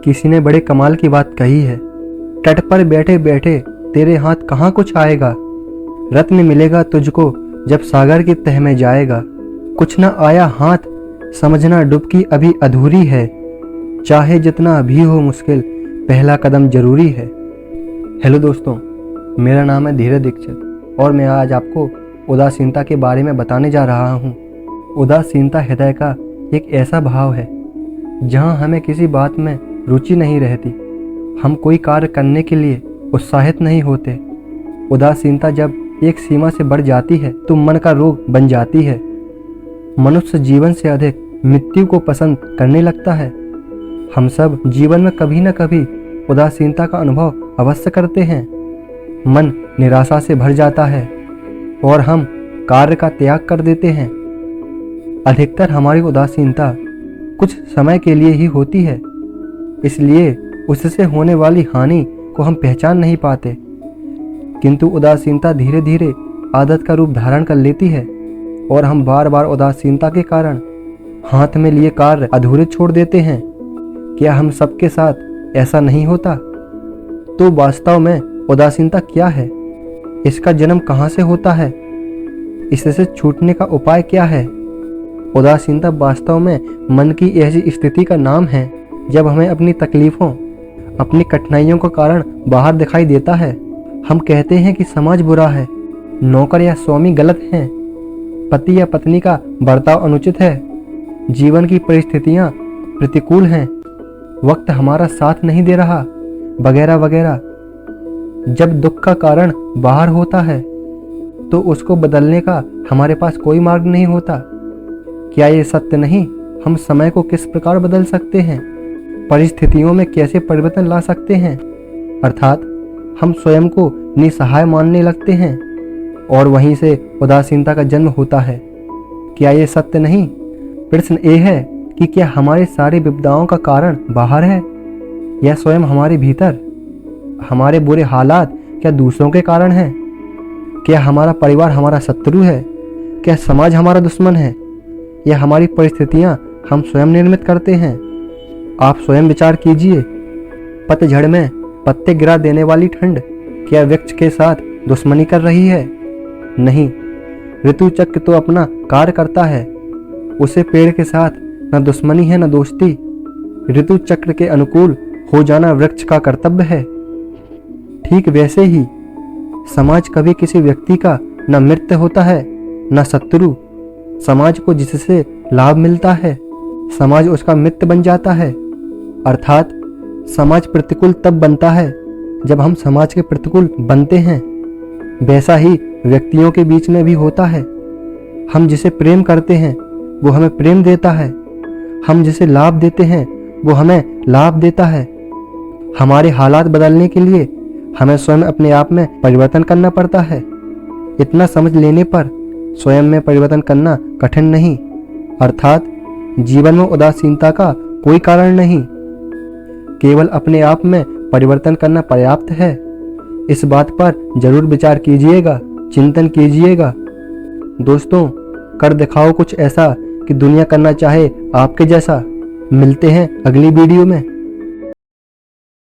किसी ने बड़े कमाल की बात कही है, तट पर बैठे बैठे तेरे हाथ कहाँ कुछ आएगा, रत्न मिलेगा तुझको जब सागर की तह में जाएगा। कुछ न आया हाथ, समझना डुबकी अभी अधूरी है, चाहे जितना भी हो मुश्किल पहला कदम जरूरी है। हेलो दोस्तों, मेरा नाम है धीरज दीक्षित और मैं आज आपको उदासीनता के बारे में बताने जा रहा हूँ। उदासीनता हृदय का एक ऐसा भाव है जहाँ हमें किसी बात में रुचि नहीं रहती, हम कोई कार्य करने के लिए उत्साहित नहीं होते। उदासीनता जब एक सीमा से बढ़ जाती है तो मन का रोग बन जाती है। मनुष्य जीवन से अधिक मृत्यु को पसंद करने लगता है। हम सब जीवन में कभी न कभी उदासीनता का अनुभव अवश्य करते हैं। मन निराशा से भर जाता है और हम कार्य का त्याग कर देते हैं। अधिकतर हमारी उदासीनता कुछ समय के लिए ही होती है, इसलिए उससे होने वाली हानि को हम पहचान नहीं पाते। किंतु उदासीनता धीरे धीरे आदत का रूप धारण कर लेती है और हम बार बार उदासीनता के कारण हाथ में लिए कार्य अधूरे छोड़ देते हैं। क्या हम सबके साथ ऐसा नहीं होता? तो वास्तव में उदासीनता क्या है? इसका जन्म कहाँ से होता है? इससे छूटने का उपाय क्या है? उदासीनता वास्तव में मन की ऐसी स्थिति का नाम है जब हमें अपनी तकलीफों, अपनी कठिनाइयों का कारण बाहर दिखाई देता है। हम कहते हैं कि समाज बुरा है, नौकर या स्वामी गलत हैं, पति या पत्नी का बर्ताव अनुचित है, जीवन की परिस्थितियां प्रतिकूल हैं, वक्त हमारा साथ नहीं दे रहा, वगैरह वगैरह। जब दुख का कारण बाहर होता है तो उसको बदलने का हमारे पास कोई मार्ग नहीं होता। क्या ये सत्य नहीं? हम समय को किस प्रकार बदल सकते हैं, परिस्थितियों में कैसे परिवर्तन ला सकते हैं? अर्थात हम स्वयं को निसहाय मानने लगते हैं और वहीं से उदासीनता का जन्म होता है। क्या ये सत्य नहीं? प्रश्न ये है कि क्या हमारे सारी विपदाओं का कारण बाहर है या स्वयं हमारे भीतर? हमारे बुरे हालात क्या दूसरों के कारण हैं? क्या हमारा परिवार हमारा शत्रु है? क्या समाज हमारा दुश्मन है? या हमारी परिस्थितियां हम स्वयं निर्मित करते हैं? आप स्वयं विचार कीजिए। पतझड़ में पत्ते गिरा देने वाली ठंड क्या वृक्ष के साथ दुश्मनी कर रही है? नहीं, ऋतु चक्र तो अपना कार्य करता है, उसे पेड़ के साथ न दुश्मनी है न दोस्ती। ऋतु चक्र के अनुकूल हो जाना वृक्ष का कर्तव्य है। ठीक वैसे ही समाज कभी किसी व्यक्ति का न मित्र होता है न शत्रु। समाज को जिससे लाभ मिलता है समाज उसका मित्र बन जाता है। अर्थात समाज प्रतिकूल तब बनता है जब हम समाज के प्रतिकूल बनते हैं। वैसा ही व्यक्तियों के बीच में भी होता है। हम जिसे प्रेम करते हैं वो हमें प्रेम देता है, हम जिसे लाभ देते हैं वो हमें लाभ देता है। हमारे हालात बदलने के लिए हमें स्वयं अपने आप में परिवर्तन करना पड़ता है। इतना समझ लेने पर स्वयं में परिवर्तन करना कठिन नहीं। अर्थात जीवन में उदासीनता का कोई कारण नहीं, केवल अपने आप में परिवर्तन करना पर्याप्त है। इस बात पर जरूर विचार कीजिएगा, चिंतन कीजिएगा। दोस्तों, कर दिखाओ कुछ ऐसा कि दुनिया करना चाहे आपके जैसा। मिलते हैं अगली वीडियो में।